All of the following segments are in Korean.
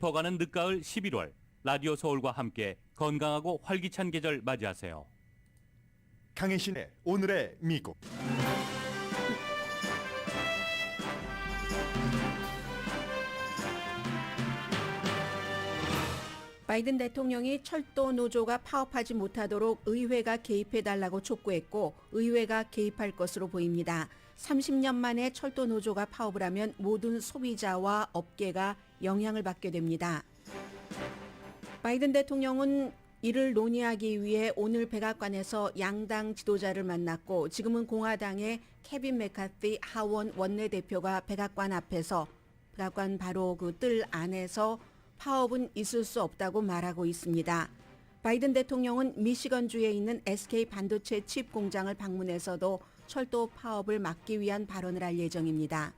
깊어가는 늦가을 11월, 라디오 서울과 함께 건강하고 활기찬 계절 맞이하세요. 강혜신의 오늘의 미국. 바이든 대통령이 철도 노조가 파업하지 못하도록 의회가 개입해달라고 촉구했고 의회가 개입할 것으로 보입니다. 30년 만에 철도 노조가 파업을 하면 모든 소비자와 업계가 영향을 받게 됩니다. 바이든 대통령은 이를 논의하기 위해 오늘 백악관에서 양당 지도자를 만났고 지금은 공화당의 케빈 메카티 하원 원내대표가 백악관 앞에서 백악관 바로 그 뜰 안에서 파업은 있을 수 없다고 말하고 있습니다. 바이든 대통령은 미시건주에 있는 SK 반도체 칩 공장을 방문해서도 철도 파업을 막기 위한 발언을 할 예정입니다.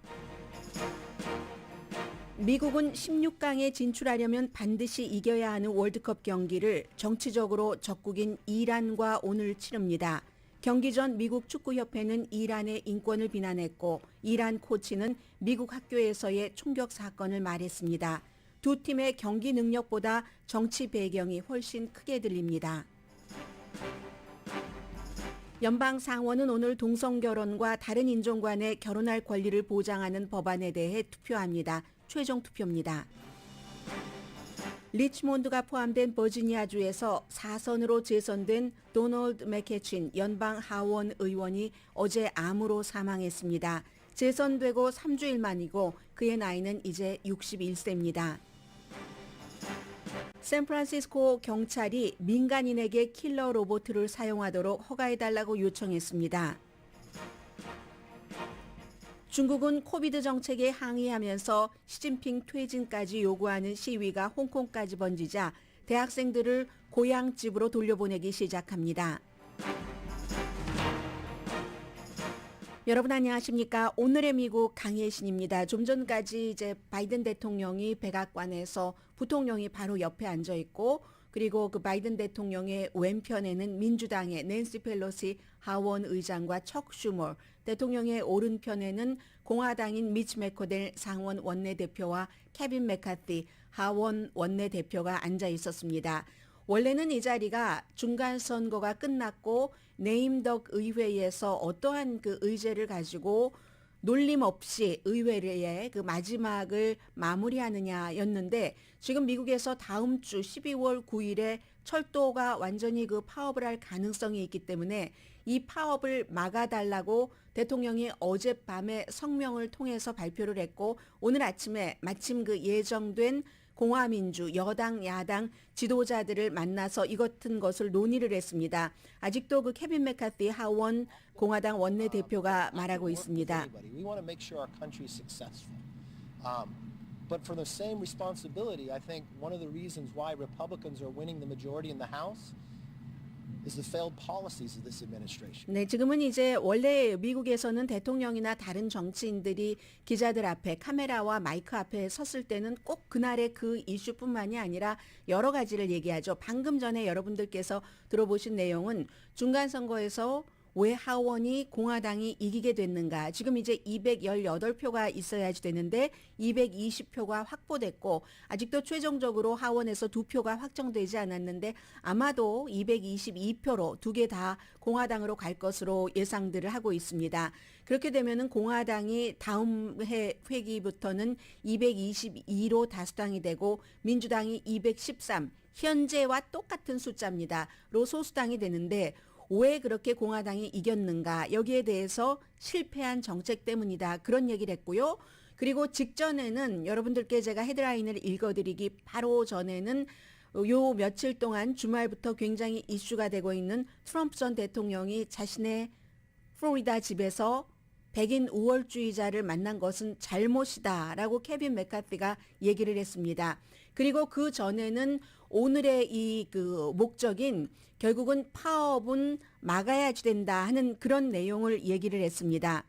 미국은 16강에 진출하려면 반드시 이겨야 하는 월드컵 경기를 정치적으로 적국인 이란과 오늘 치릅니다. 경기 전 미국 축구협회는 이란의 인권을 비난했고 이란 코치는 미국 학교에서의 총격 사건을 말했습니다. 두 팀의 경기 능력보다 정치 배경이 훨씬 크게 들립니다. 연방 상원은 오늘 동성결혼과 다른 인종 간의 결혼할 권리를 보장하는 법안에 대해 투표합니다. 최종 투표입니다. 리치몬드가 포함된 버지니아주에서 4선으로 재선된 도널드 맥케친 연방 하원 의원이 어제 암으로 사망했습니다. 재선되고 3주일 만이고 그의 나이는 이제 61세입니다. 샌프란시스코 경찰이 민간인에게 킬러 로봇을 사용하도록 허가해달라고 요청했습니다. 중국은 코비드 정책에 항의하면서 시진핑 퇴진까지 요구하는 시위가 홍콩까지 번지자 대학생들을 고향집으로 돌려보내기 시작합니다. 여러분 안녕하십니까? 오늘의 미국 강혜신입니다. 좀 전까지 이제 바이든 대통령이 백악관에서 부통령이 바로 옆에 앉아 있고 그리고 그 바이든 대통령의 왼편에는 민주당의 낸시 펠로시 하원 의장과 척 슈머, 대통령의 오른편에는 공화당인 미치 매코넬 상원 원내대표와 케빈 메카티 하원 원내대표가 앉아 있었습니다. 원래는 이 자리가 중간 선거가 끝났고 네임덕 의회에서 어떠한 그 의제를 가지고 놀림 없이 의회의 그 마지막을 마무리하느냐였는데 지금 미국에서 다음 주 12월 9일에 철도가 완전히 그 파업을 할 가능성이 있기 때문에 이 파업을 막아달라고 대통령이 어젯밤에 성명을 통해서 발표를 했고 오늘 아침에 마침 그 예정된 공화민주 여당 야당 지도자들을 만나서 이 같은 것을 논의를 했습니다. 아직도 그 케빈 메카티 하원 공화당 원내대표가 말하고 있습니다. But for the same responsibility, I think one of the reasons why Republicans are winning the majority in the House is the failed policies of this administration. 네, 지금은 이제 원래 미국에서는 대통령이나 다른 정치인들이 기자들 앞에 카메라와 마이크 앞에 섰을 때는 꼭 그날의 그 이슈뿐만이 아니라 여러 가지를 얘기하죠. 방금 전에 여러분들께서 들어보신 내용은 중간선거에서 왜 하원이 공화당이 이기게 됐는가. 지금 이제 218표가 있어야지 되는데 220표가 확보됐고 아직도 최종적으로 하원에서 2표가 확정되지 않았는데 아마도 222표로 두 개 다 공화당으로 갈 것으로 예상들을 하고 있습니다. 그렇게 되면은 공화당이 다음 회기부터는 222로 다수당이 되고 민주당이 213, 현재와 똑같은 숫자입니다. 로 소수당이 되는데 왜 그렇게 공화당이 이겼는가 여기에 대해서 실패한 정책 때문이다 그런 얘기를 했고요. 그리고 직전에는 여러분들께 제가 헤드라인을 읽어드리기 바로 전에는 요 며칠 동안 주말부터 굉장히 이슈가 되고 있는 트럼프 전 대통령이 자신의 플로리다 집에서 백인 우월주의자를 만난 것은 잘못이다라고 케빈 메카티가 얘기를 했습니다. 그리고 그 전에는 오늘의 이 그 목적인 결국은 파업은 막아야지 된다 하는 그런 내용을 얘기를 했습니다.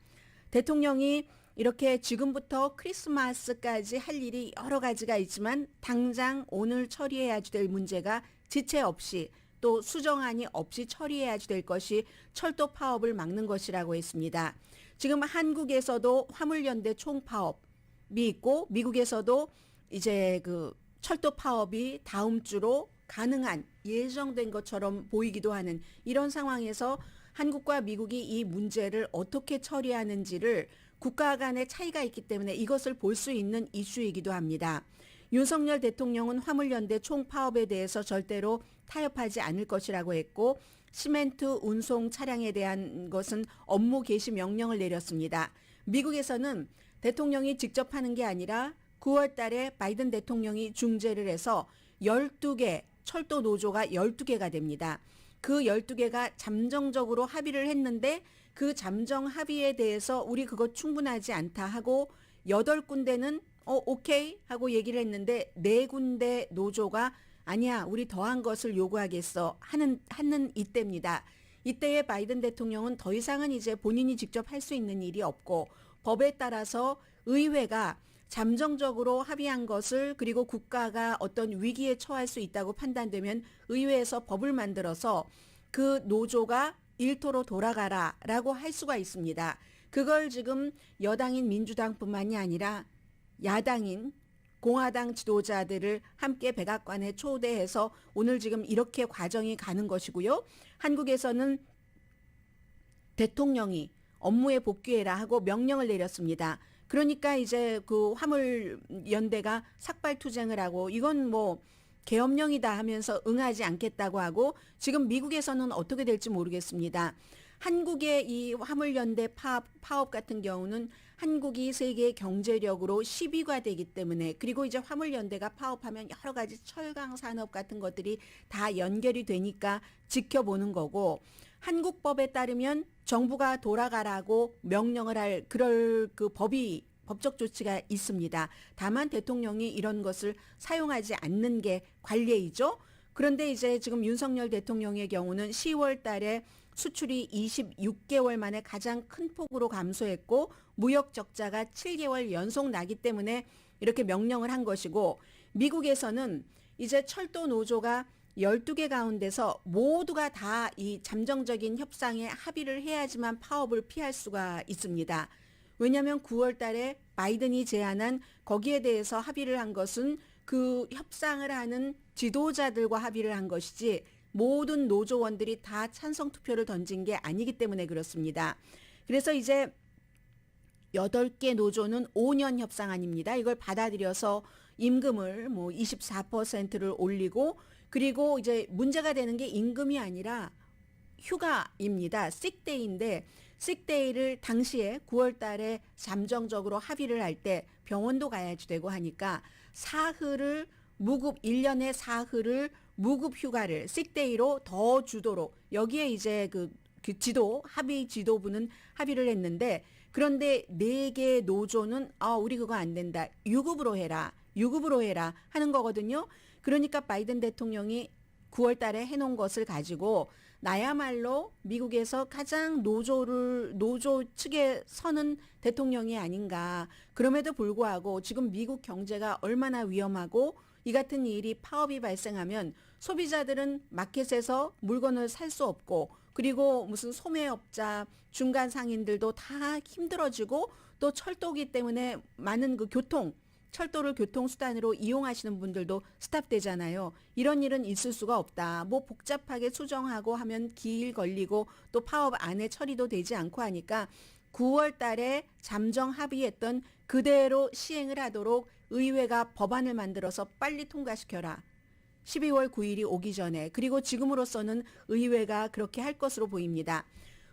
대통령이 이렇게 지금부터 크리스마스까지 할 일이 여러 가지가 있지만 당장 오늘 처리해야지 될 문제가 지체 없이 또 수정안이 없이 처리해야지 될 것이 철도 파업을 막는 것이라고 했습니다. 지금 한국에서도 화물연대 총파업이 있고 미국에서도 이제 그 철도 파업이 다음 주로 가능한 예정된 것처럼 보이기도 하는 이런 상황에서 한국과 미국이 이 문제를 어떻게 처리하는지를 국가 간의 차이가 있기 때문에 이것을 볼 수 있는 이슈이기도 합니다. 윤석열 대통령은 화물연대 총파업에 대해서 절대로 타협하지 않을 것이라고 했고 시멘트 운송 차량에 대한 것은 업무 개시 명령을 내렸습니다. 미국에서는 대통령이 직접 하는 게 아니라 9월 달에 바이든 대통령이 중재를 해서 12개 철도 노조가 12개가 됩니다. 그 12개가 잠정적으로 합의를 했는데 그 잠정 합의에 대해서 우리 그거 충분하지 않다 하고 8군데는 오케이 하고 얘기를 했는데 4군데 노조가 아니야 우리 더한 것을 요구하겠어 하는 이때입니다. 이때에 바이든 대통령은 더 이상은 이제 본인이 직접 할 수 있는 일이 없고 법에 따라서 의회가 잠정적으로 합의한 것을 그리고 국가가 어떤 위기에 처할 수 있다고 판단되면 의회에서 법을 만들어서 그 노조가 일터로 돌아가라라고 할 수가 있습니다. 그걸 지금 여당인 민주당뿐만이 아니라 야당인 공화당 지도자들을 함께 백악관에 초대해서 오늘 지금 이렇게 과정이 가는 것이고요. 한국에서는 대통령이 업무에 복귀해라 하고 명령을 내렸습니다. 그러니까 이제 그 화물연대가 삭발투쟁을 하고 이건 뭐 계엄령이다 하면서 응하지 않겠다고 하고 지금 미국에서는 어떻게 될지 모르겠습니다. 한국의 이 화물연대 파업 같은 경우는 한국이 세계 경제력으로 10위가 되기 때문에 그리고 이제 화물연대가 파업하면 여러 가지 철강 산업 같은 것들이 다 연결이 되니까 지켜보는 거고 한국 법에 따르면 정부가 돌아가라고 명령을 할 그럴 그 법적 조치가 있습니다. 다만 대통령이 이런 것을 사용하지 않는 게 관례이죠. 그런데 이제 지금 윤석열 대통령의 경우는 10월 달에 수출이 26개월 만에 가장 큰 폭으로 감소했고 무역 적자가 7개월 연속 나기 때문에 이렇게 명령을 한 것이고 미국에서는 이제 철도 노조가 12개 가운데서 모두가 다 이 잠정적인 협상에 합의를 해야지만 파업을 피할 수가 있습니다. 왜냐하면 9월 달에 바이든이 제안한 거기에 대해서 합의를 한 것은 그 협상을 하는 지도자들과 합의를 한 것이지 모든 노조원들이 다 찬성 투표를 던진 게 아니기 때문에 그렇습니다. 그래서 이제 8개 노조는 5년 협상안입니다. 이걸 받아들여서 임금을 뭐 24%를 올리고 그리고 이제 문제가 되는 게 임금이 아니라 휴가입니다. sickday인데 sickday를 당시에 9월 달에 잠정적으로 합의를 할 때 병원도 가야지 되고 하니까 사흘을 무급 1년에 사흘을 무급 휴가를 sickday로 더 주도록 여기에 이제 그 합의 지도부는 합의를 했는데 그런데 4개 노조는 우리 그거 안 된다. 유급으로 해라 하는 거거든요. 그러니까 바이든 대통령이 9월 달에 해놓은 것을 가지고 나야말로 미국에서 가장 노조 측에 서는 대통령이 아닌가. 그럼에도 불구하고 지금 미국 경제가 얼마나 위험하고 이 같은 일이 파업이 발생하면 소비자들은 마켓에서 물건을 살 수 없고 그리고 무슨 소매업자, 중간 상인들도 다 힘들어지고 또 철도기 때문에 많은 그 철도를 교통수단으로 이용하시는 분들도 스탑되잖아요. 이런 일은 있을 수가 없다. 뭐 복잡하게 수정하고 하면 기일 걸리고 또 파업 안에 처리도 되지 않고 하니까 9월 달에 잠정 합의했던 그대로 시행을 하도록 의회가 법안을 만들어서 빨리 통과시켜라. 12월 9일이 오기 전에 그리고 지금으로서는 의회가 그렇게 할 것으로 보입니다.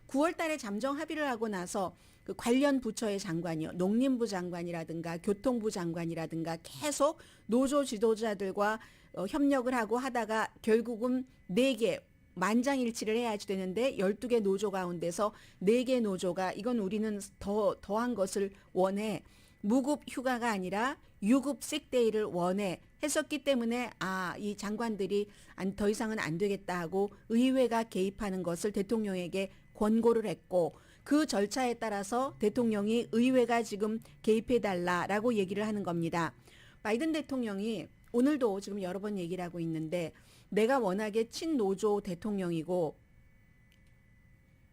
9월 달에 잠정 합의를 하고 나서 그 관련 부처의 장관이요. 농림부 장관이라든가 교통부 장관이라든가 계속 노조 지도자들과 협력을 하고 하다가 결국은 4개 만장일치를 해야지 되는데 12개 노조 가운데서 4개 노조가 이건 우리는 더한 것을 원해. 무급 휴가가 아니라 유급 sickday를 원해 했었기 때문에 이 장관들이 더 이상은 안 되겠다 하고 의회가 개입하는 것을 대통령에게 권고를 했고 그 절차에 따라서 대통령이 의회가 지금 개입해달라라고 얘기를 하는 겁니다. 바이든 대통령이 오늘도 지금 여러 번 얘기를 하고 있는데 내가 워낙에 친노조 대통령이고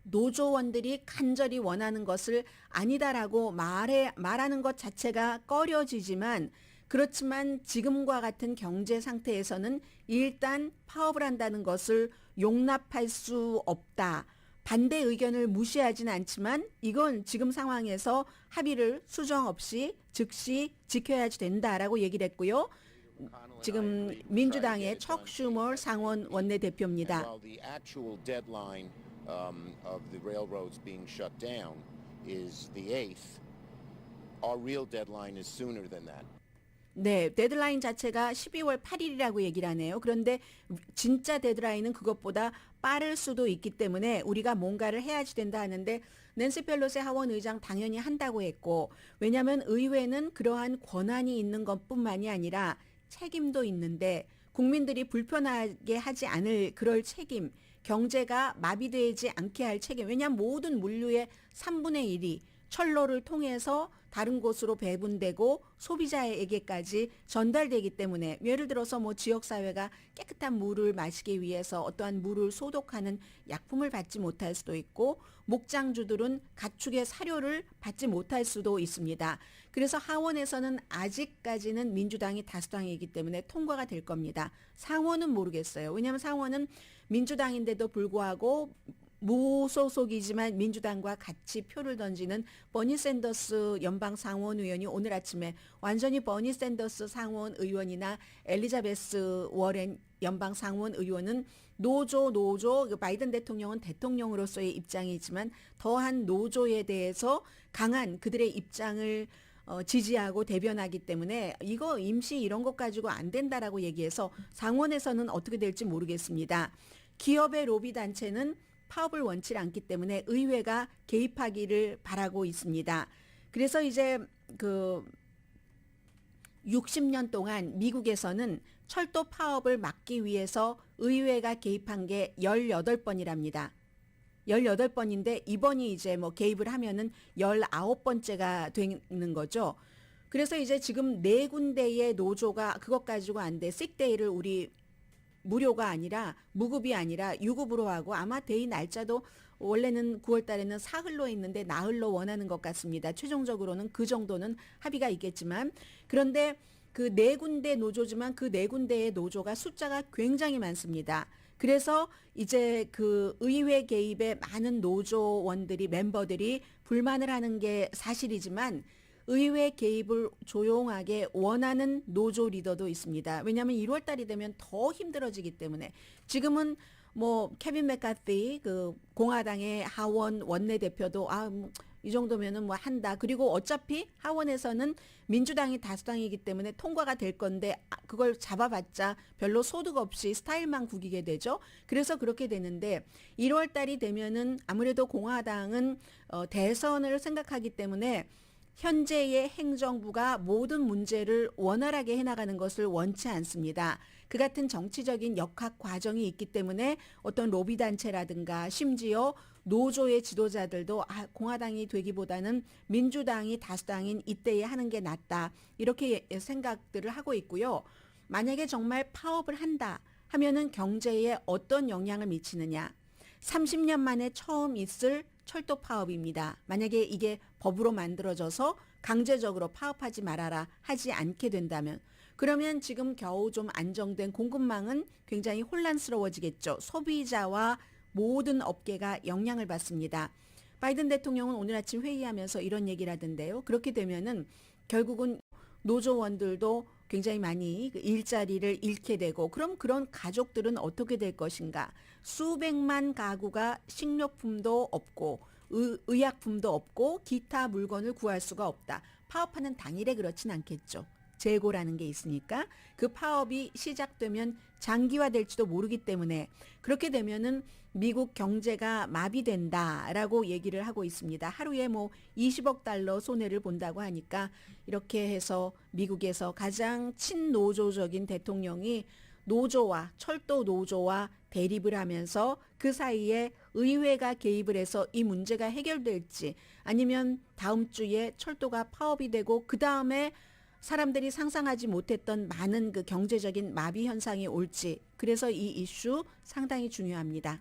노조원들이 간절히 원하는 것을 아니다라고 말하는 것 자체가 꺼려지지만 그렇지만 지금과 같은 경제 상태에서는 일단 파업을 한다는 것을 용납할 수 없다. 반대 의견을 무시하지는 않지만 이건 지금 상황에서 합의를 수정 없이 즉시 지켜야지 된다라고 얘기를 했고요. 지금 민주당의 척 슈머 상원 원내대표입니다. And while the actual deadline of the railroads being shut down is the 8th, our real deadline is sooner than that. 네, 데드라인 자체가 12월 8일이라고 얘기를 하네요. 그런데 진짜 데드라인은 그것보다 빠를 수도 있기 때문에 우리가 뭔가를 해야지 된다 하는데 낸시 펠로시 하원 의장 당연히 한다고 했고 왜냐하면 의회는 그러한 권한이 있는 것뿐만이 아니라 책임도 있는데 국민들이 불편하게 하지 않을 그럴 책임, 경제가 마비되지 않게 할 책임. 왜냐하면 모든 물류의 3분의 1이 철로를 통해서 다른 곳으로 배분되고 소비자에게까지 전달되기 때문에 예를 들어서 뭐 지역사회가 깨끗한 물을 마시기 위해서 어떠한 물을 소독하는 약품을 받지 못할 수도 있고 목장주들은 가축의 사료를 받지 못할 수도 있습니다. 그래서 하원에서는 아직까지는 민주당이 다수당이기 때문에 통과가 될 겁니다. 상원은 모르겠어요. 왜냐하면 상원은 민주당인데도 불구하고 무소속이지만 민주당과 같이 표를 던지는 버니 샌더스 연방 상원 의원이 오늘 아침에 완전히 버니 샌더스 상원 의원이나 엘리자베스 워렌 연방 상원 의원은 노조 바이든 대통령은 대통령으로서의 입장이지만 더한 노조에 대해서 강한 그들의 입장을 지지하고 대변하기 때문에 이거 임시 이런 것 가지고 안 된다라고 얘기해서 상원에서는 어떻게 될지 모르겠습니다. 기업의 로비 단체는 파업을 원치 않기 때문에 의회가 개입하기를 바라고 있습니다. 그래서 이제 그 60년 동안 미국에서는 철도 파업을 막기 위해서 의회가 개입한 게 18번이랍니다. 18번인데 이번이 이제 뭐 개입을 하면은 19번째가 되는 거죠. 그래서 이제 지금 4군데의 노조가 그것 가지고 안 돼. 식데이를 우리 무료가 아니라 무급이 아니라 유급으로 하고 아마 데이 날짜도 원래는 9월 달에는 사흘로 했는데 나흘로 원하는 것 같습니다. 최종적으로는 그 정도는 합의가 있겠지만 그런데 그 4군데 노조지만 그 4군데의 노조가 숫자가 굉장히 많습니다. 그래서 이제 그 의회 개입에 많은 노조원들이 멤버들이 불만을 하는 게 사실이지만 의회 개입을 조용하게 원하는 노조 리더도 있습니다. 왜냐하면 1월 달이 되면 더 힘들어지기 때문에 지금은 뭐 케빈 맥카티 그 공화당의 하원 원내대표도 이 정도면은 뭐 한다. 그리고 어차피 하원에서는 민주당이 다수당이기 때문에 통과가 될 건데 그걸 잡아봤자 별로 소득 없이 스타일만 구기게 되죠. 그래서 그렇게 되는데 1월 달이 되면은 아무래도 공화당은 대선을 생각하기 때문에 현재의 행정부가 모든 문제를 원활하게 해나가는 것을 원치 않습니다. 그 같은 정치적인 역학 과정이 있기 때문에 어떤 로비단체라든가 심지어 노조의 지도자들도 공화당이 되기보다는 민주당이 다수당인 이때에 하는 게 낫다. 이렇게 생각들을 하고 있고요. 만약에 정말 파업을 한다 하면은 경제에 어떤 영향을 미치느냐. 30년 만에 처음 있을 철도 파업입니다. 만약에 이게 법으로 만들어져서 강제적으로 파업하지 말아라 하지 않게 된다면 그러면 지금 겨우 좀 안정된 공급망은 굉장히 혼란스러워지겠죠. 소비자와 모든 업계가 영향을 받습니다. 바이든 대통령은 오늘 아침 회의하면서 이런 얘기를 하던데요. 그렇게 되면은 결국은 노조원들도 굉장히 많이 일자리를 잃게 되고 그럼 그런 가족들은 어떻게 될 것인가. 수백만 가구가 식료품도 없고 의약품도 없고 기타 물건을 구할 수가 없다. 파업하는 당일에 그렇진 않겠죠. 재고라는 게 있으니까 그 파업이 시작되면 장기화될지도 모르기 때문에 그렇게 되면은 미국 경제가 마비된다라고 얘기를 하고 있습니다. 하루에 뭐 20억 달러 손해를 본다고 하니까 이렇게 해서 미국에서 가장 친노조적인 대통령이 노조와 철도 노조와 대립을 하면서 그 사이에 의회가 개입을 해서 이 문제가 해결될지 아니면 다음 주에 철도가 파업이 되고 그 다음에 사람들이 상상하지 못했던 많은 그 경제적인 마비 현상이 올지 그래서 이 이슈 상당히 중요합니다.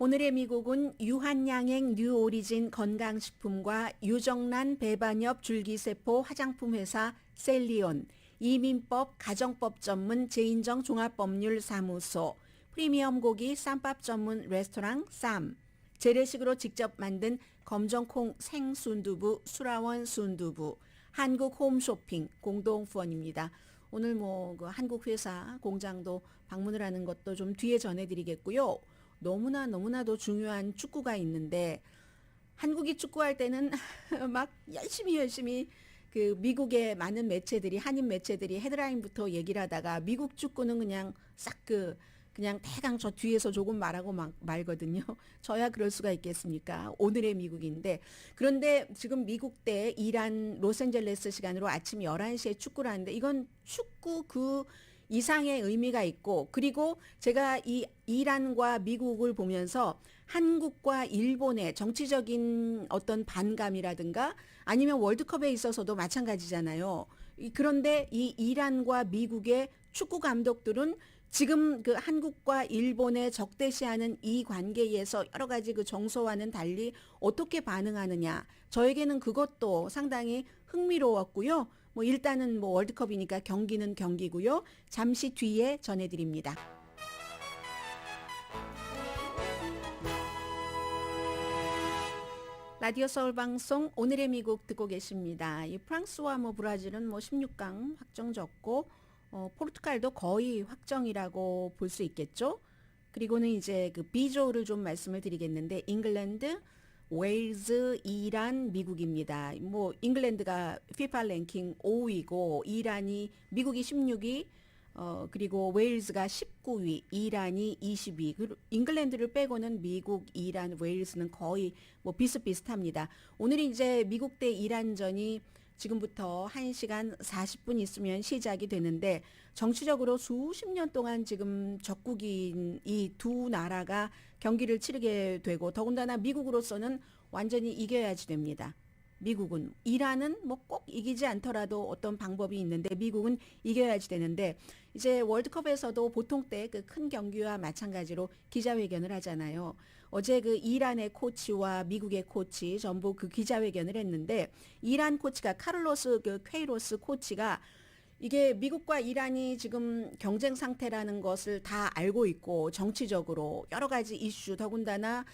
오늘의 미국은 유한양행 뉴오리진 건강식품과 유정란 배반엽 줄기세포 화장품 회사 셀리온, 이민법 가정법 전문 제인정 종합법률사무소, 프리미엄 고기 쌈밥 전문 레스토랑 쌈, 재래식으로 직접 만든 검정콩 생순두부 수라원 순두부, 한국 홈쇼핑 공동 후원입니다. 오늘 그 한국 회사 공장도 방문을 하는 것도 좀 뒤에 전해드리겠고요. 너무나도 중요한 축구가 있는데 한국이 축구할 때는 막 열심히 그 미국의 많은 매체들이 한인 매체들이 헤드라인부터 얘기를 하다가 미국 축구는 그냥 싹 그냥 대강 저 뒤에서 조금 말하고 말거든요. 저야 그럴 수가 있겠습니까? 오늘의 미국인데 그런데 지금 미국 때 이란 로스앤젤레스 시간으로 아침 11시에 축구를 하는데 이건 축구 그 이상의 의미가 있고 그리고 제가 이 이란과 미국을 보면서 한국과 일본의 정치적인 어떤 반감이라든가 아니면 월드컵에 있어서도 마찬가지잖아요. 그런데 이 이란과 미국의 축구 감독들은 지금 그 한국과 일본의 적대시하는 이 관계에서 여러 가지 그 정서와는 달리 어떻게 반응하느냐. 저에게는 그것도 상당히 흥미로웠고요. 일단은 월드컵이니까 경기는 경기고요. 잠시 뒤에 전해드립니다. 라디오 서울 방송 오늘의 미국 듣고 계십니다. 이 프랑스와 브라질은 16강 확정졌고 포르투갈도 거의 확정이라고 볼 수 있겠죠. 그리고는 이제 그 B조를 좀 말씀을 드리겠는데 잉글랜드, 웨일즈, 이란, 미국입니다. 잉글랜드가 FIFA 랭킹 5위고 이란이 미국이 16위, 그리고 웨일즈가 19위, 이란이 20위. 잉글랜드를 빼고는 미국, 이란, 웨일즈는 거의 비슷비슷합니다. 오늘이 이제 미국 대 이란전이 지금부터 1시간 40분 있으면 시작이 되는데 정치적으로 수십 년 동안 지금 적국인 이 두 나라가 경기를 치르게 되고 더군다나 미국으로서는 완전히 이겨야지 됩니다. 미국은 이란은 꼭 이기지 않더라도 어떤 방법이 있는데 미국은 이겨야지 되는데 이제 월드컵에서도 보통 때 그 큰 경기와 마찬가지로 기자회견을 하잖아요. 어제 그 이란의 코치와 미국의 코치 전부 그 기자회견을 했는데 이란 코치가 카를로스 퀘이로스 코치가 이게 미국과 이란이 지금 경쟁 상태라는 것을 다 알고 있고 정치적으로 여러 가지 이슈 더군다나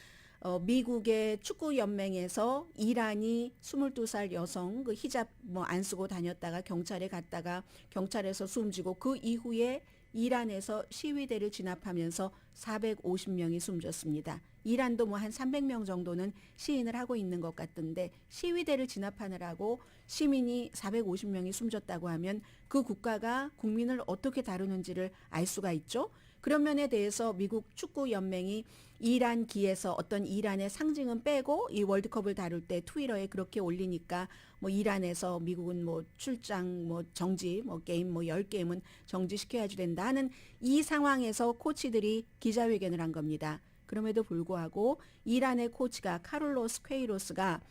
미국의 축구연맹에서 이란이 22살 여성 그 히잡 안 쓰고 다녔다가 경찰에 갔다가 경찰에서 숨지고 그 이후에 이란에서 시위대를 진압하면서 450명이 숨졌습니다. 이란도 한 300명 정도는 시인을 하고 있는 것 같던데 시위대를 진압하느라고 시민이 450명이 숨졌다고 하면 그 국가가 국민을 어떻게 다루는지를 알 수가 있죠. 그런 면에 대해서 미국 축구연맹이 이란기에서 어떤 이란의 상징은 빼고 이 월드컵을 다룰 때 트위터에 그렇게 올리니까 이란에서 미국은 출장 정지 게임 10게임은 정지시켜야지 된다 하는 이 상황에서 코치들이 기자회견을 한 겁니다. 그럼에도 불구하고 이란의 코치가 카를로스 퀘이로스가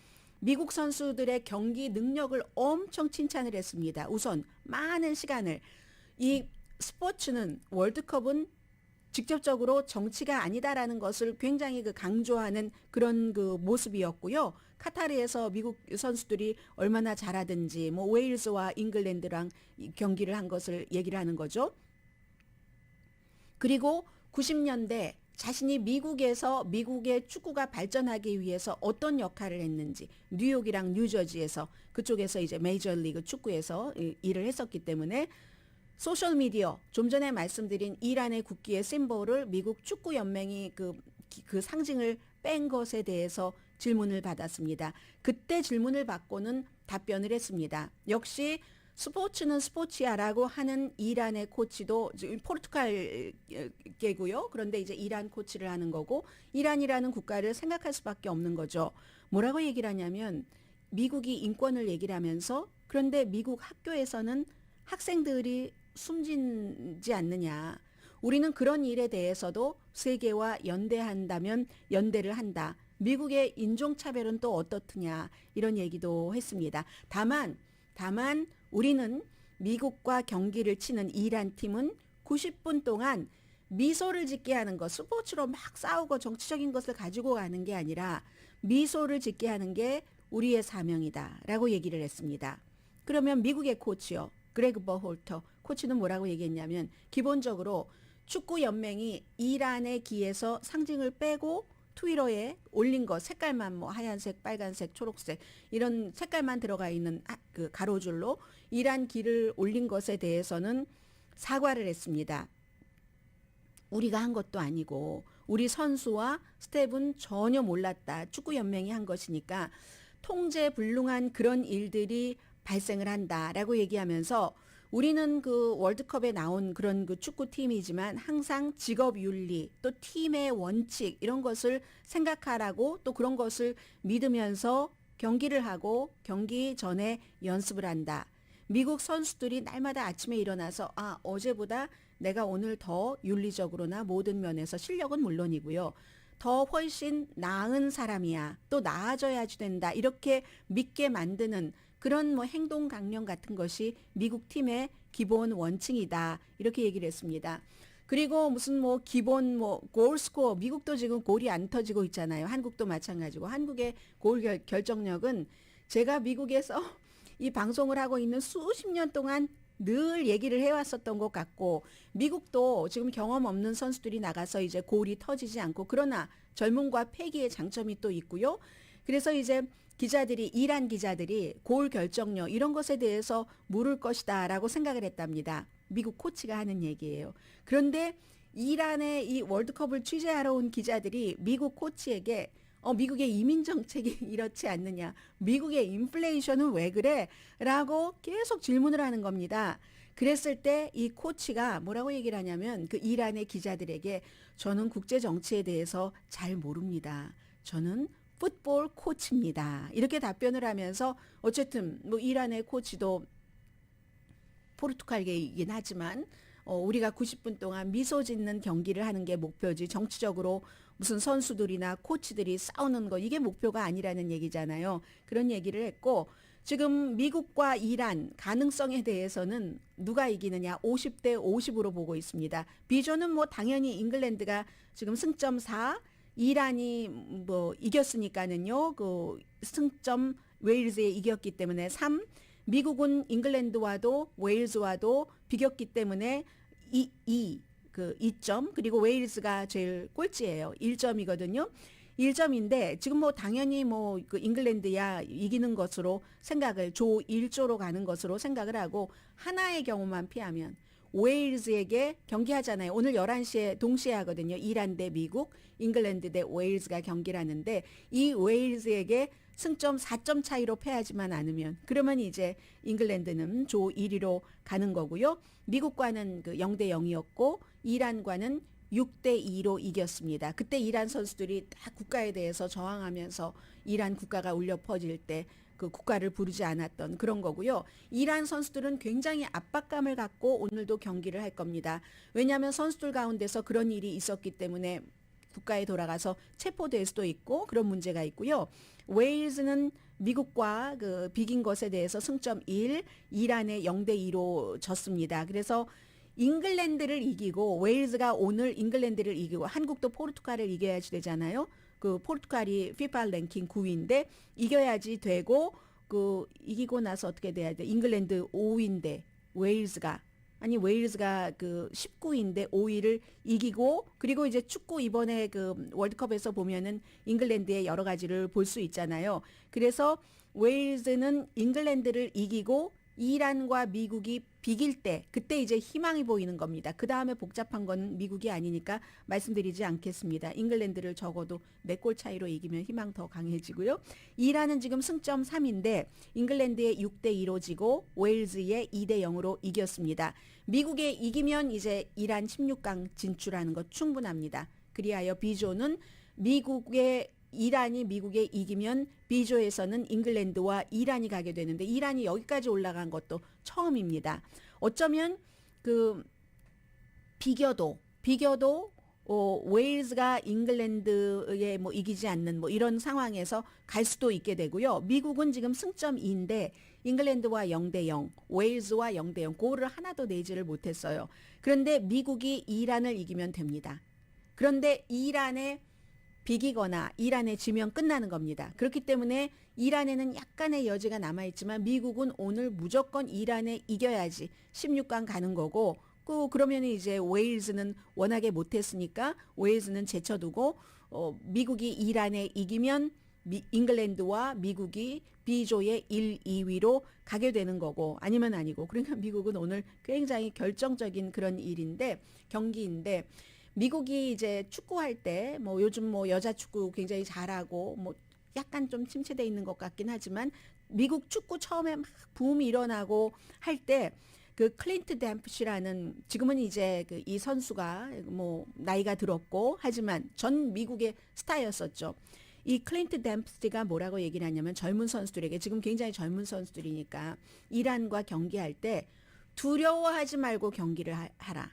미국 선수들의 경기 능력을 엄청 칭찬을 했습니다. 우선 많은 시간을 이 스포츠는 월드컵은 직접적으로 정치가 아니다라는 것을 굉장히 강조하는 그런 모습이었고요. 카타르에서 미국 선수들이 얼마나 잘하든지 웨일즈와 잉글랜드랑 경기를 한 것을 얘기를 하는 거죠. 그리고 90년대 자신이 미국에서 미국의 축구가 발전하기 위해서 어떤 역할을 했는지 뉴욕이랑 뉴저지에서 그쪽에서 이제 메이저리그 축구에서 일을 했었기 때문에 소셜미디어 좀 전에 말씀드린 이란의 국기의 심볼을 미국 축구연맹이 그 상징을 뺀 것에 대해서 질문을 받았습니다. 그때 질문을 받고는 답변을 했습니다. 역시 스포츠는 스포츠야라고 하는 이란의 코치도 포르투갈계고요. 그런데 이제 이란 코치를 하는 거고 이란이라는 국가를 생각할 수밖에 없는 거죠. 뭐라고 얘기를 하냐면 미국이 인권을 얘기를 하면서 그런데 미국 학교에서는 학생들이 숨지지 않느냐. 우리는 그런 일에 대해서도 세계와 연대한다면 연대를 한다. 미국의 인종차별은 또 어떻느냐 이런 얘기도 했습니다. 다만 우리는 미국과 경기를 치는 이란 팀은 90분 동안 미소를 짓게 하는 것, 스포츠로 막 싸우고 정치적인 것을 가지고 가는 게 아니라 미소를 짓게 하는 게 우리의 사명이다라고 얘기를 했습니다. 그러면 미국의 코치요, 그레그 버홀터 코치는 뭐라고 얘기했냐면 기본적으로 축구 연맹이 이란의 기에서 상징을 빼고 트위터에 올린 거 색깔만 뭐 하얀색, 빨간색, 초록색 이런 색깔만 들어가 있는 그 가로줄로 이란 기를 올린 것에 대해서는 사과를 했습니다. 우리가 한 것도 아니고 우리 선수와 스텝은 전혀 몰랐다. 축구 연맹이 한 것이니까 통제불능한 그런 일들이 발생을 한다라고 얘기하면서 우리는 그 월드컵에 나온 그런 그 축구팀이지만 항상 직업윤리 또 팀의 원칙 이런 것을 생각하라고 또 그런 것을 믿으면서 경기를 하고 경기 전에 연습을 한다. 미국 선수들이 날마다 아침에 일어나서 어제보다 내가 오늘 더 윤리적으로나 모든 면에서 실력은 물론이고요. 더 훨씬 나은 사람이야. 또 나아져야지 된다. 이렇게 믿게 만드는 그런 뭐 행동 강령 같은 것이 미국 팀의 기본 원칙이다. 이렇게 얘기를 했습니다. 그리고 무슨 뭐 기본 뭐 골스코어 미국도 지금 골이 안 터지고 있잖아요. 한국도 마찬가지고 한국의 골 결정력은 제가 미국에서 이 방송을 하고 있는 수십 년 동안 늘 얘기를 해왔었던 것 같고 미국도 지금 경험 없는 선수들이 나가서 이제 골이 터지지 않고 그러나 젊음과 패기의 장점이 또 있고요. 그래서 이제 이란 기자들이 골 결정력 이런 것에 대해서 물을 것이다 라고 생각을 했답니다. 미국 코치가 하는 얘기예요. 그런데 이란의 이 월드컵을 취재하러 온 기자들이 미국 코치에게 미국의 이민 정책이 이렇지 않느냐. 미국의 인플레이션은 왜 그래? 라고 계속 질문을 하는 겁니다. 그랬을 때 이 코치가 뭐라고 얘기를 하냐면 그 이란의 기자들에게 저는 국제 정치에 대해서 잘 모릅니다. 저는 풋볼 코치입니다. 이렇게 답변을 하면서 어쨌든 뭐 이란의 코치도 포르투갈계이긴 하지만 우리가 90분 동안 미소 짓는 경기를 하는 게 목표지 정치적으로 무슨 선수들이나 코치들이 싸우는 거 이게 목표가 아니라는 얘기잖아요. 그런 얘기를 했고 지금 미국과 이란 가능성에 대해서는 누가 이기느냐 50대 50으로 보고 있습니다. 비조는 뭐 당연히 잉글랜드가 지금 승점 4 이란이 뭐 이겼으니까는요. 그 승점 웨일즈에 이겼기 때문에 3 미국은 잉글랜드와도 웨일즈와도 비겼기 때문에 2점 그리고 웨일즈가 제일 꼴찌예요. 1점이거든요. 1점인데 지금 뭐 당연히 뭐 그 잉글랜드야 이기는 것으로 생각을 조 1조로 가는 것으로 생각을 하고 하나의 경우만 피하면 웨일즈에게 경기하잖아요. 오늘 11시에 동시에 하거든요. 이란 대 미국, 잉글랜드 대 웨일즈가 경기를 하는데 이 웨일즈에게 승점 4점 차이로 패하지만 않으면 그러면 이제 잉글랜드는 조 1위로 가는 거고요. 미국과는 그 0대 0이었고 이란과는 6대 2로 이겼습니다. 그때 이란 선수들이 다 국가에 대해서 저항하면서 이란 국가가 울려 퍼질 때 그 국가를 부르지 않았던 그런 거고요. 이란 선수들은 굉장히 압박감을 갖고 오늘도 경기를 할 겁니다. 왜냐하면 선수들 가운데서 그런 일이 있었기 때문에 국가에 돌아가서 체포될 수도 있고 그런 문제가 있고요. 웨일즈는 미국과 그 비긴 것에 대해서 승점 1, 이란에 0대 2로 졌습니다. 그래서 잉글랜드를 이기고 웨일즈가 오늘 잉글랜드를 이기고 한국도 포르투갈을 이겨야지 되잖아요. 그 포르투갈이 FIFA 랭킹 9위인데 이겨야지 되고 그 이기고 나서 어떻게 돼야 돼? 잉글랜드 5위인데 웨일즈가 그 19위인데 5위를 이기고 그리고 이제 축구 이번에 그 월드컵에서 보면은 잉글랜드의 여러 가지를 볼 수 있잖아요. 그래서 웨일즈는 잉글랜드를 이기고 이란과 미국이 비길 때 그때 이제 희망이 보이는 겁니다. 그 다음에 복잡한 건 미국이 아니니까 말씀드리지 않겠습니다. 잉글랜드를 적어도 4골 차이로 이기면 희망 더 강해지고요. 이란은 지금 승점 3인데 잉글랜드에 6대 2로 지고 웨일즈에 2대 0으로 이겼습니다. 미국에 이기면 이제 이란 16강 진출하는 것 충분합니다. 그리하여 B조는 이란이 미국에 이기면 B조에서는 잉글랜드와 이란이 가게 되는데 이란이 여기까지 올라간 것도 처음입니다. 어쩌면 그 비겨도 웨일즈가 잉글랜드에 뭐 이기지 않는 뭐 이런 상황에서 갈 수도 있게 되고요. 미국은 지금 승점 2인데 잉글랜드와 0대0, 웨일즈와 0대0, 골을 하나도 내지를 못했어요. 그런데 미국이 이란을 이기면 됩니다. 그런데 이란에 비기거나 이란에 지면 끝나는 겁니다. 그렇기 때문에 이란에는 약간의 여지가 남아있지만 미국은 오늘 무조건 이란에 이겨야지 16강 가는 거고, 그러면 이제 웨일즈는 워낙에 못했으니까 웨일즈는 제쳐두고 미국이 이란에 이기면 잉글랜드와 미국이 B조의 1, 2위로 가게 되는 거고, 아니면 아니고. 그러니까 미국은 오늘 굉장히 결정적인 그런 경기인데 미국이 이제 축구할 때 뭐 요즘 뭐 여자 축구 굉장히 잘하고 뭐 약간 좀 침체돼 있는 것 같긴 하지만 미국 축구 처음에 막 붐이 일어나고 할 때 그 클린트 댐프시라는, 지금은 이제 그 이 선수가 뭐 나이가 들었고 하지만 전 미국의 스타였었죠. 이 클린트 댐프시가 뭐라고 얘기를 하냐면, 젊은 선수들에게, 지금 굉장히 젊은 선수들이니까 이란과 경기할 때 두려워하지 말고 경기를 하라.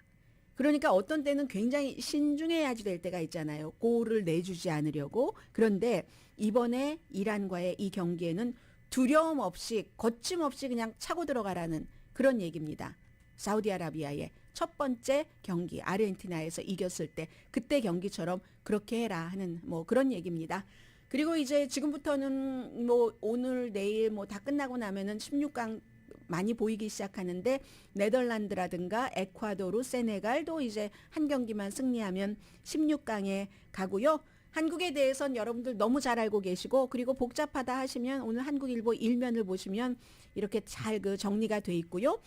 그러니까 어떤 때는 굉장히 신중해야지 될 때가 있잖아요. 골을 내주지 않으려고. 그런데 이번에 이란과의 이 경기에는 두려움 없이, 거침없이 그냥 차고 들어가라는 그런 얘기입니다. 사우디아라비아의 첫 번째 경기, 아르헨티나에서 이겼을 때 그때 경기처럼 그렇게 해라 하는 뭐 그런 얘기입니다. 그리고 이제 지금부터는 뭐 오늘 내일 뭐 다 끝나고 나면은 16강 많이 보이기 시작하는데, 네덜란드라든가 에콰도르, 세네갈도 이제 한 경기만 승리하면 16강에 가고요. 한국에 대해서는 여러분들 너무 잘 알고 계시고, 그리고 복잡하다 하시면 오늘 한국일보 일면을 보시면 이렇게 잘 그 정리가 돼 있고요.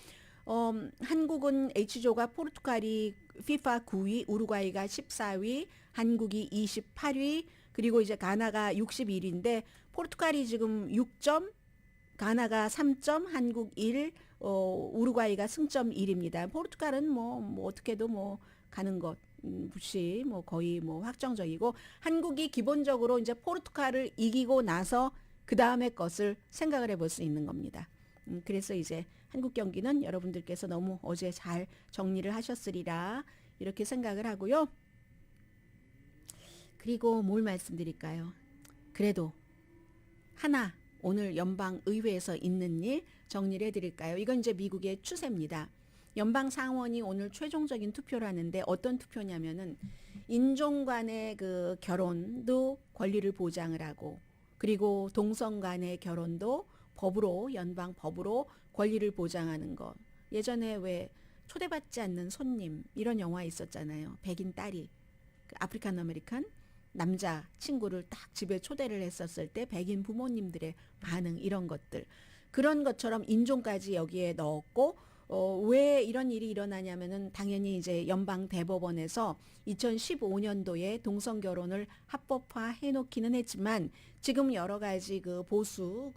한국은 H조가 포르투갈이 FIFA 9위, 우루과이가 14위, 한국이 28위, 그리고 이제 가나가 61위인데 포르투갈이 지금 6점, 가나가 3점, 한국 1, 우루과이가 승점 1입니다. 포르투갈은 뭐 어떻게도 뭐 가는 것 이 뭐 거의 뭐 확정적이고, 한국이 기본적으로 이제 포르투갈을 이기고 나서 그 다음의 것을 생각을 해볼 수 있는 겁니다. 그래서 이제 한국 경기는 여러분들께서 너무 어제 잘 정리를 하셨으리라 이렇게 생각을 하고요. 그리고 뭘 말씀드릴까요? 그래도 하나 오늘 연방 의회에서 있는 일 정리를 해드릴까요? 이건 이제 미국의 추세입니다. 연방 상원이 오늘 최종적인 투표를 하는데, 어떤 투표냐면은 인종 간의 그 결혼도 권리를 보장을 하고, 그리고 동성 간의 결혼도 법으로, 연방 법으로 권리를 보장하는 것. 예전에 왜 초대받지 않는 손님 이런 영화 있었잖아요. 백인 딸이 그 아프리칸 아메리칸 남자 친구를 딱 집에 초대를 했었을 때 백인 부모님들의 반응, 이런 것들, 그런 것처럼 인종까지 여기에 넣었고, 왜 이런 일이 일어나냐면은 당연히 이제 연방 대법원에서 2015년도에 동성 결혼을 합법화해 놓기는 했지만, 지금 여러 가지 그 보수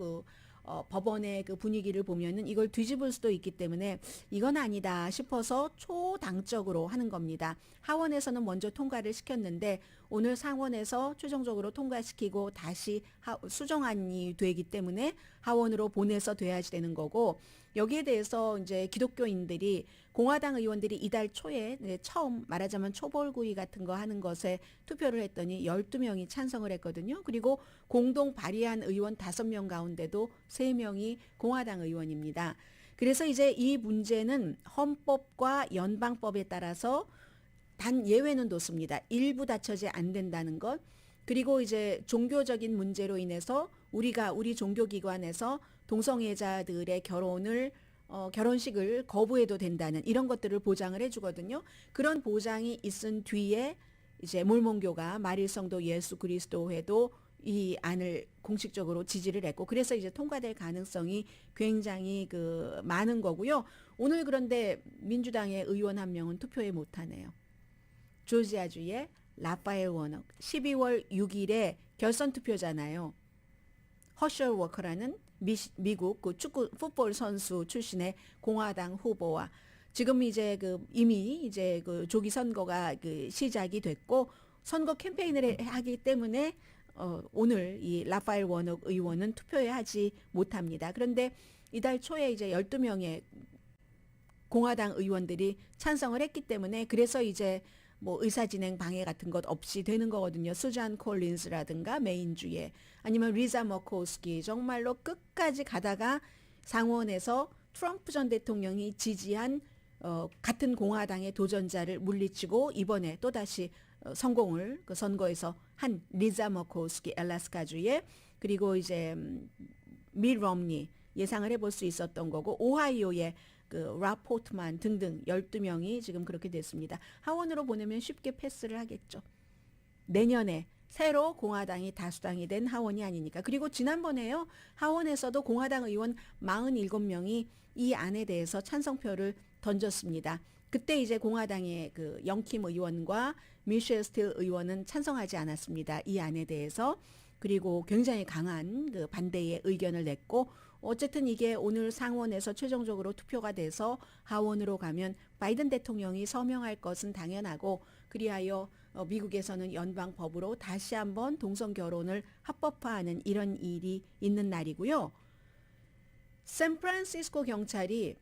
법원의 그 분위기를 보면은 이걸 뒤집을 수도 있기 때문에 이건 아니다 싶어서 초당적으로 하는 겁니다. 하원에서는 먼저 통과를 시켰는데 오늘 상원에서 최종적으로 통과시키고 다시 수정안이 되기 때문에 하원으로 보내서 돼야지 되는 거고, 여기에 대해서 이제 기독교인들이, 공화당 의원들이 이달 초에 처음 말하자면 초벌구이 같은 거 하는 것에 투표를 했더니 12명이 찬성을 했거든요. 그리고 공동 발의한 의원 5명 가운데도 3명이 공화당 의원입니다. 그래서 이제 이 문제는 헌법과 연방법에 따라서 단 예외는 뒀습니다. 일부 다처제 안 된다는 것. 그리고 이제 종교적인 문제로 인해서 우리 종교기관에서 동성애자들의 결혼식을 거부해도 된다는 이런 것들을 보장을 해주거든요. 그런 보장이 있은 뒤에 이제 몰몬교가 말일성도 예수 그리스도회도 이 안을 공식적으로 지지를 했고, 그래서 이제 통과될 가능성이 굉장히 많은 거고요. 오늘 그런데 민주당의 의원 한 명은 투표에 못하네요. 조지아주의 라파엘 워녹, 12월 6일에 결선 투표잖아요. 허셜 워커라는 미국 그 축구 풋볼 선수 출신의 공화당 후보와 지금 이제 이미 이제 조기 선거가 시작이 됐고 선거 캠페인을 하기 때문에 오늘 이 라파엘 워녹 의원은 투표에 하지 못합니다. 그런데 이달 초에 이제 12명의 공화당 의원들이 찬성을 했기 때문에, 그래서 이제 뭐 의사진행 방해 같은 것 없이 되는 거거든요. 수잔 콜린스라든가 메인주에 아니면 리자 머코스키 정말로 끝까지 가다가 상원에서 트럼프 전 대통령이 지지한 같은 공화당의 도전자를 물리치고 이번에 또다시 성공을 그 선거에서 한 리자 머코스키 엘라스카주에 그리고 이제 밋 롬니 예상을 해볼 수 있었던 거고 오하이오의 그 라포트만 등등 12명이 지금 그렇게 됐습니다. 하원으로 보내면 쉽게 패스를 하겠죠. 내년에 새로 공화당이 다수당이 된 하원이 아니니까. 그리고 지난번에요. 하원에서도 공화당 의원 47명이 이 안에 대해서 찬성표를 던졌습니다. 그때 이제 공화당의 그 영킴 의원과 미셸 스틸 의원은 찬성하지 않았습니다. 이 안에 대해서. 그리고 굉장히 강한 그 반대의 의견을 냈고 어쨌든 이게 오늘 상원에서 최종적으로 투표가 돼서 하원으로 가면 바이든 대통령이 서명할 것은 당연하고 그리하여 미국에서는 연방법으로 다시 한번 동성 결혼을 합법화하는 이런 일이 있는 날이고요. 샌프란시스코 경찰이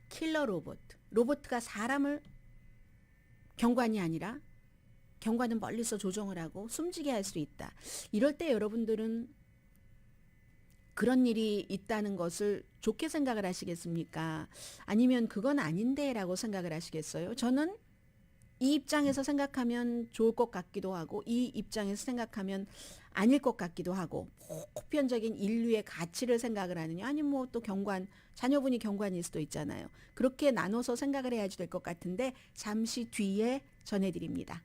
킬러 로봇가 사람을 경관이 아니라 경관은 멀리서 조종을 하고 숨지게 할 수 있다. 이럴 때 여러분들은 그런 일이 있다는 것을 좋게 생각을 하시겠습니까? 아니면 그건 아닌데 라고 생각을 하시겠어요? 저는 이 입장에서 생각하면 좋을 것 같기도 하고 이 입장에서 생각하면 아닐 것 같기도 하고 보편적인 인류의 가치를 생각을 하느냐 아니면 뭐 또 경관 자녀분이 경관일 수도 있잖아요. 그렇게 나눠서 생각을 해야지 될 것 같은데 잠시 뒤에 전해드립니다.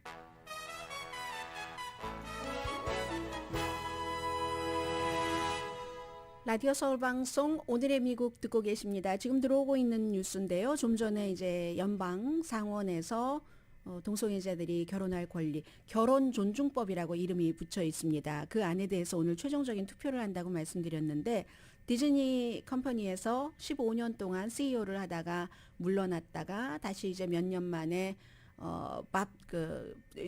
라디오 서울 방송 오늘의 미국 듣고 계십니다. 지금 들어오고 있는 뉴스인데요. 좀 전에 이제 연방 상원에서 동성애자들이 결혼할 권리, 결혼 존중법이라고 이름이 붙여 있습니다. 그 안에 대해서 오늘 최종적인 투표를 한다고 말씀드렸는데 디즈니 컴퍼니에서 15년 동안 CEO를 하다가 물러났다가 다시 이제 몇 년 만에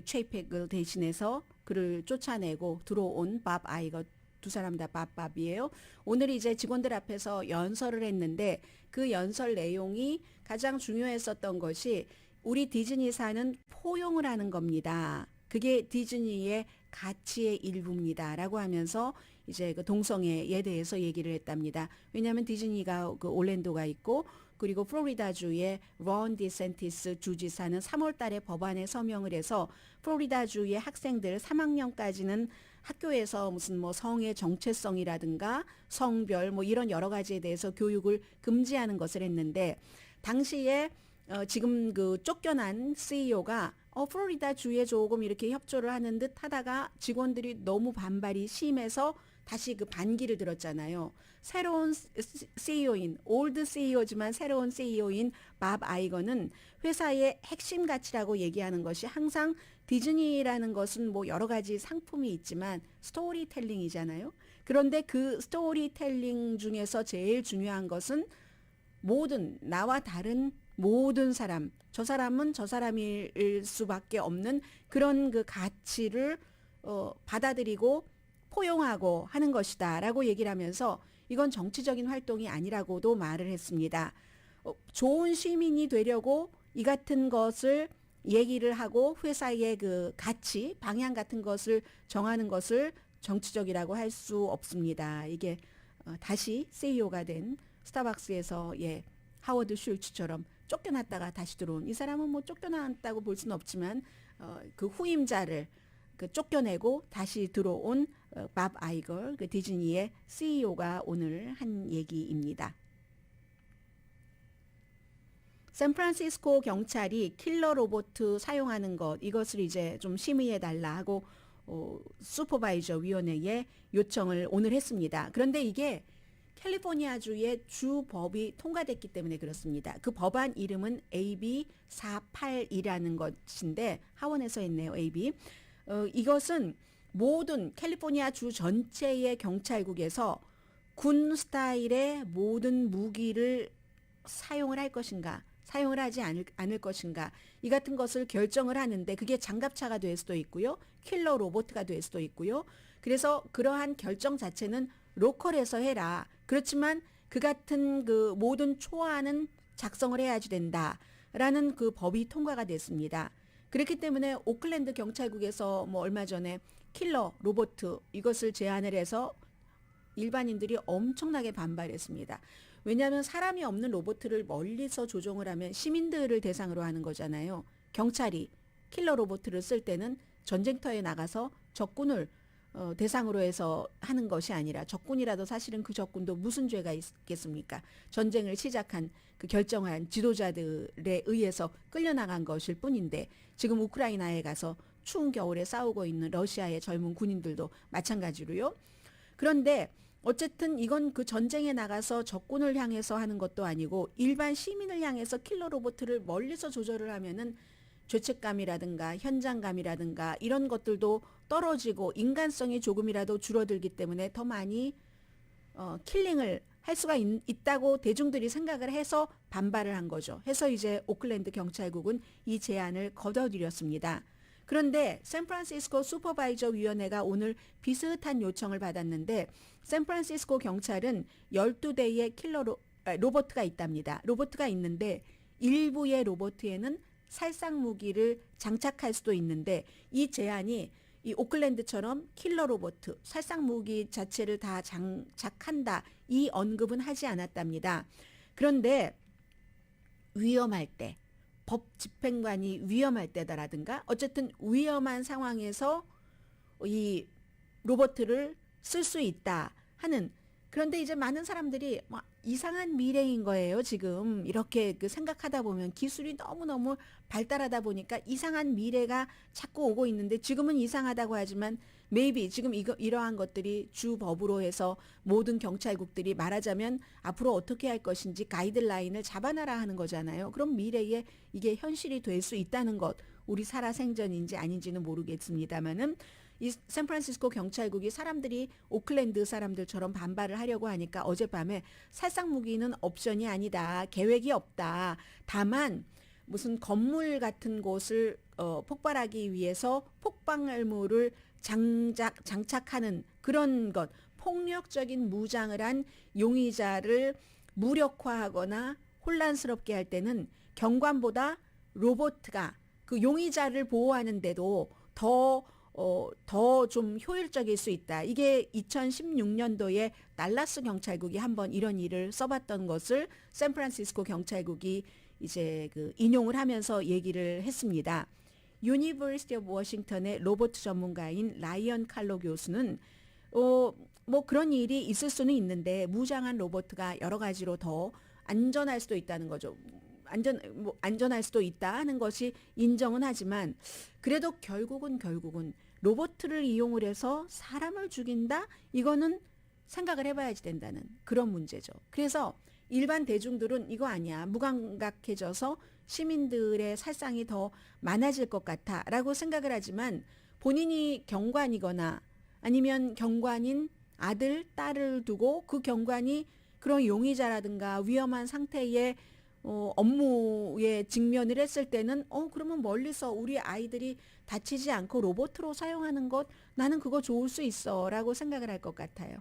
최이펙을 대신해서 그를 쫓아내고 들어온 밥 아이거 두 사람 다 밥이에요. 오늘 이제 직원들 앞에서 연설을 했는데 그 연설 내용이 가장 중요했었던 것이 우리 디즈니사는 포용을 하는 겁니다. 그게 디즈니의 가치의 일부입니다. 라고 하면서 이제 그 동성애에 대해서 얘기를 했답니다. 왜냐하면 디즈니가 그 올랜도가 있고 그리고 플로리다주의 론 디센티스 주지사는 3월 달에 법안에 서명을 해서 플로리다주의 학생들 3학년까지는 학교에서 무슨 뭐 성의 정체성이라든가 성별 뭐 이런 여러 가지에 대해서 교육을 금지하는 것을 했는데 당시에 지금 그 쫓겨난 CEO가 플로리다 주에 조금 이렇게 협조를 하는 듯 하다가 직원들이 너무 반발이 심해서 다시 그 반기를 들었잖아요. 새로운 CEO인, 올드 CEO지만 새로운 CEO인 밥 아이거는 회사의 핵심 가치라고 얘기하는 것이 항상 디즈니라는 것은 뭐 여러 가지 상품이 있지만 스토리텔링이잖아요. 그런데 그 스토리텔링 중에서 제일 중요한 것은 모든 나와 다른 모든 사람, 저 사람은 저 사람일 수밖에 없는 그런 그 가치를 받아들이고 포용하고 하는 것이다 라고 얘기를 하면서 이건 정치적인 활동이 아니라고도 말을 했습니다. 좋은 시민이 되려고 이 같은 것을 얘기를 하고 회사의 그 가치, 방향 같은 것을 정하는 것을 정치적이라고 할 수 없습니다. 이게 다시 CEO가 된 스타벅스에서 하워드 슐츠처럼 쫓겨났다가 다시 들어온 이 사람은 뭐 쫓겨났다고 볼 수는 없지만 그 후임자를 그 쫓겨내고 다시 들어온 밥 아이걸 그 디즈니의 CEO가 오늘 한 얘기입니다. 샌프란시스코 경찰이 킬러 로봇 사용하는 것 이것을 이제 좀 심의해 달라 하고 슈퍼바이저 위원회에 요청을 오늘 했습니다. 그런데 이게 캘리포니아주의 주법이 통과됐기 때문에 그렇습니다. 그 법안 이름은 AB 482라는 것인데 하원에서 했네요. AB. 이것은 모든 캘리포니아 주 전체의 경찰국에서 군 스타일의 모든 무기를 사용을 할 것인가 사용을 하지 않을 것인가 이 같은 것을 결정을 하는데 그게 장갑차가 될 수도 있고요. 킬러 로봇가 될 수도 있고요. 그래서 그러한 결정 자체는 로컬에서 해라. 그렇지만 그 같은 그 모든 초안은 작성을 해야지 된다. 라는 그 법이 통과가 됐습니다. 그렇기 때문에 오클랜드 경찰국에서 뭐 얼마 전에 킬러 로봇 이것을 제안을 해서 일반인들이 엄청나게 반발했습니다. 왜냐하면 사람이 없는 로봇을 멀리서 조종을 하면 시민들을 대상으로 하는 거잖아요. 경찰이 킬러 로봇을 쓸 때는 전쟁터에 나가서 적군을 대상으로 해서 하는 것이 아니라, 적군이라도 사실은 그 적군도 무슨 죄가 있겠습니까? 전쟁을 시작한 그 결정한 지도자들에 의해서 끌려나간 것일 뿐인데, 지금 우크라이나에 가서 추운 겨울에 싸우고 있는 러시아의 젊은 군인들도 마찬가지로요. 그런데 어쨌든 이건 그 전쟁에 나가서 적군을 향해서 하는 것도 아니고 일반 시민을 향해서 킬러 로봇을 멀리서 조절을 하면은 죄책감이라든가 현장감이라든가 이런 것들도 떨어지고 인간성이 조금이라도 줄어들기 때문에 더 많이 킬링을 할 수가 있다고 대중들이 생각을 해서 반발을 한 거죠. 해서 이제 오클랜드 경찰국은 이 제안을 거둬들였습니다. 그런데 샌프란시스코 슈퍼바이저 위원회가 오늘 비슷한 요청을 받았는데, 샌프란시스코 경찰은 12대의 로봇가 있답니다. 로봇가 있는데 일부의 로봇에는 살상 무기를 장착할 수도 있는데, 이 제안이 이 오클랜드처럼 킬러 로봇, 살상 무기 자체를 다 장착한다, 이 언급은 하지 않았답니다. 그런데 위험할 때, 법 집행관이 위험할 때다라든가 어쨌든 위험한 상황에서 이 로봇을 쓸 수 있다 하는, 그런데 이제 많은 사람들이 이상한 미래인 거예요. 지금 이렇게 그 생각하다 보면 기술이 너무너무 발달하다 보니까 이상한 미래가 자꾸 오고 있는데, 지금은 이상하다고 하지만 maybe 지금 이러한 것들이 주법으로 해서 모든 경찰국들이 말하자면 앞으로 어떻게 할 것인지 가이드라인을 잡아놔라 하는 거잖아요. 그럼 미래에 이게 현실이 될 수 있다는 것, 우리 살아생전인지 아닌지는 모르겠습니다만은 이 샌프란시스코 경찰국이 사람들이 오클랜드 사람들처럼 반발을 하려고 하니까 어젯밤에 살상 무기는 옵션이 아니다, 계획이 없다, 다만 무슨 건물 같은 곳을 폭발하기 위해서 폭발물을 장착하는 그런 것, 폭력적인 무장을 한 용의자를 무력화하거나 혼란스럽게 할 때는 경관보다 로봇가 그 용의자를 보호하는데도 더 좀 효율적일 수 있다. 이게 2016년도에 달라스 경찰국이 한번 이런 일을 써봤던 것을 샌프란시스코 경찰국이 이제 그 인용을 하면서 얘기를 했습니다. 유니버시티 오브 워싱턴의 로봇 전문가인 라이언 칼로 교수는 뭐 그런 일이 있을 수는 있는데 무장한 로봇가 여러 가지로 더 안전할 수도 있다는 거죠. 안전할 수도 있다 하는 것이 인정은 하지만, 그래도 결국은 로봇을 이용을 해서 사람을 죽인다? 이거는 생각을 해봐야지 된다는 그런 문제죠. 그래서 일반 대중들은 이거 아니야, 무감각해져서 시민들의 살상이 더 많아질 것 같아 라고 생각을 하지만, 본인이 경관이거나 아니면 경관인 아들, 딸을 두고 그 경관이 그런 용의자라든가 위험한 상태의 업무에 직면을 했을 때는 그러면 멀리서 우리 아이들이 다치지 않고 로봇으로 사용하는 것, 나는 그거 좋을 수 있어 라고 생각을 할 것 같아요.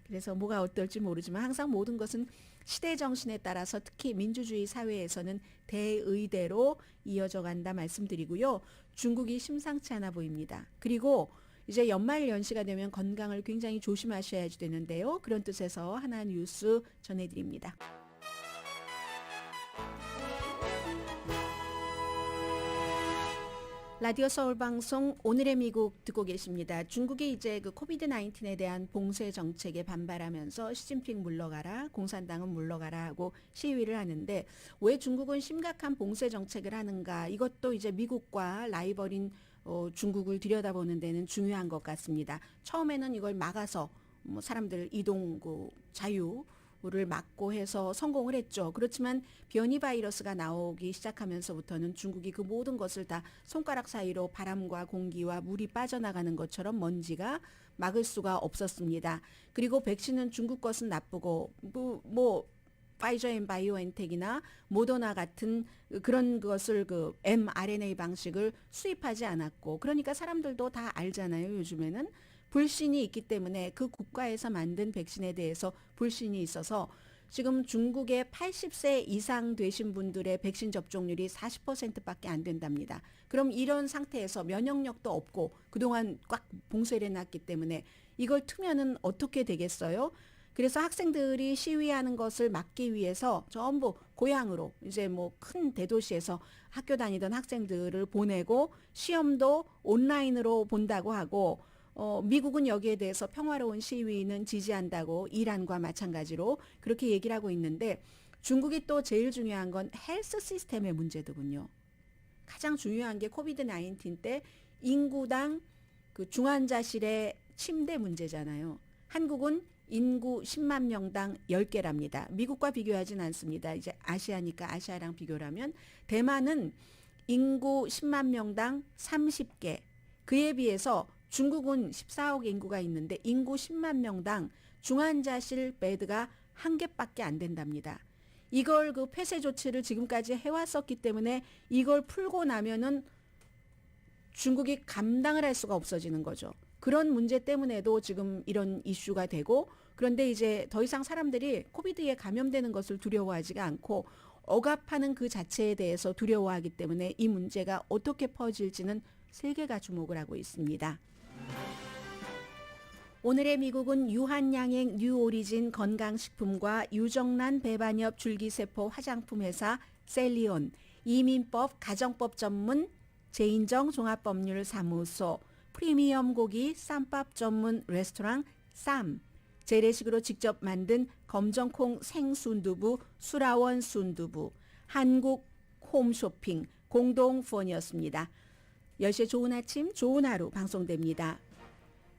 그래서 뭐가 어떨지 모르지만 항상 모든 것은 시대 정신에 따라서 특히 민주주의 사회에서는 대의대로 이어져 간다 말씀드리고요. 중국이 심상치 않아 보입니다. 그리고 이제 연말 연시가 되면 건강을 굉장히 조심하셔야 되는데요. 그런 뜻에서 하나 뉴스 전해드립니다. 라디오 서울 방송 오늘의 미국 듣고 계십니다. 중국이 이제 그 코비드 19에 대한 봉쇄 정책에 반발하면서 시진핑 물러가라, 공산당은 물러가라 하고 시위를 하는데, 왜 중국은 심각한 봉쇄 정책을 하는가? 이것도 이제 미국과 라이벌인 중국을 들여다보는 데는 중요한 것 같습니다. 처음에는 이걸 막아서 사람들 이동 자유를 막고 해서 성공을 했죠. 그렇지만 변이 바이러스가 나오기 시작하면서부터는 중국이 그 모든 것을 다 손가락 사이로 바람과 공기와 물이 빠져나가는 것처럼 먼지가 막을 수가 없었습니다. 그리고 백신은 중국 것은 나쁘고 파이저 앤 바이오엔텍이나 모더나 같은 그런 것을 그 mRNA 방식을 수입하지 않았고, 그러니까 사람들도 다 알잖아요. 요즘에는 불신이 있기 때문에 그 국가에서 만든 백신에 대해서 불신이 있어서 지금 중국의 80세 이상 되신 분들의 백신 접종률이 40%밖에 안 된답니다. 그럼 이런 상태에서 면역력도 없고 그동안 꽉 봉쇄를 해놨기 때문에 이걸 트면은 어떻게 되겠어요? 그래서 학생들이 시위하는 것을 막기 위해서 전부 고향으로 이제 뭐 큰 대도시에서 학교 다니던 학생들을 보내고 시험도 온라인으로 본다고 하고 미국은 여기에 대해서 평화로운 시위는 지지한다고 이란과 마찬가지로 그렇게 얘기를 하고 있는데 중국이 또 제일 중요한 건 헬스 시스템의 문제더군요. 가장 중요한 게 코비드 19 때 인구당 그 중환자실의 침대 문제잖아요. 한국은 인구 10만 명당 10개랍니다. 미국과 비교하진 않습니다. 이제 아시아니까 아시아랑 비교라면 대만은 인구 10만 명당 30개. 그에 비해서 중국은 14억 인구가 있는데 인구 10만 명당 중환자실 베드가 1개밖에 안 된답니다. 이걸 그 폐쇄 조치를 지금까지 해왔었기 때문에 이걸 풀고 나면은 중국이 감당을 할 수가 없어지는 거죠. 그런 문제 때문에도 지금 이런 이슈가 되고 그런데 이제 더 이상 사람들이 코비드에 감염되는 것을 두려워하지가 않고 억압하는 그 자체에 대해서 두려워하기 때문에 이 문제가 어떻게 퍼질지는 세계가 주목을 하고 있습니다. 오늘의 미국은 유한양행 뉴오리진 건강식품과 유정란 배반엽 줄기세포 화장품 회사 셀리온, 이민법 가정법 전문 제인정 종합법률사무소, 프리미엄 고기 쌈밥 전문 레스토랑 쌈, 재래식으로 직접 만든 검정콩 생순두부 수라원 순두부, 한국 홈쇼핑 공동 후원이었습니다. 10시에 좋은 아침 좋은 하루 방송됩니다.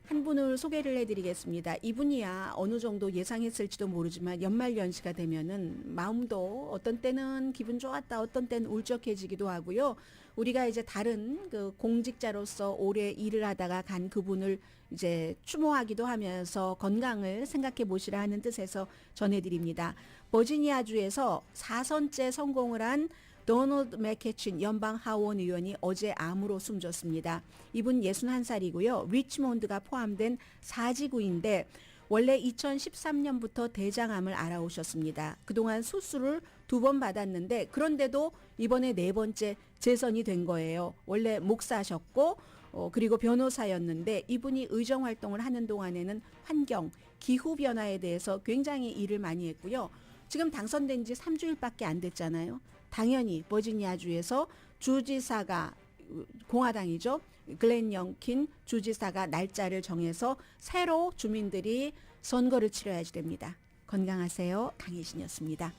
한 분을 소개를 해드리겠습니다. 이분이야 어느 정도 예상했을지도 모르지만 연말연시가 되면은 마음도 어떤 때는 기분 좋았다 어떤 때는 울적해지기도 하고요. 우리가 이제 다른 그 공직자로서 오래 일을 하다가 간 그분을 이제 추모하기도 하면서 건강을 생각해 보시라 하는 뜻에서 전해드립니다. 버지니아주에서 4선째 성공을 한 도널드 맥케친 연방 하원 의원이 어제 암으로 숨졌습니다. 이분 61살이고요. 리치몬드가 포함된 사지구인데 원래 2013년부터 대장암을 앓아오셨습니다. 그동안 수술을 2번 받았는데 그런데도 이번에 4번째 재선이 된 거예요. 원래 목사셨고 그리고 변호사였는데 이분이 의정활동을 하는 동안에는 환경, 기후변화에 대해서 굉장히 일을 많이 했고요. 지금 당선된 지 3주일밖에 안 됐잖아요. 당연히 버지니아주에서 주지사가 공화당이죠. 글렌 영킨 주지사가 날짜를 정해서 새로 주민들이 선거를 치러야지 됩니다. 건강하세요. 강혜신이었습니다.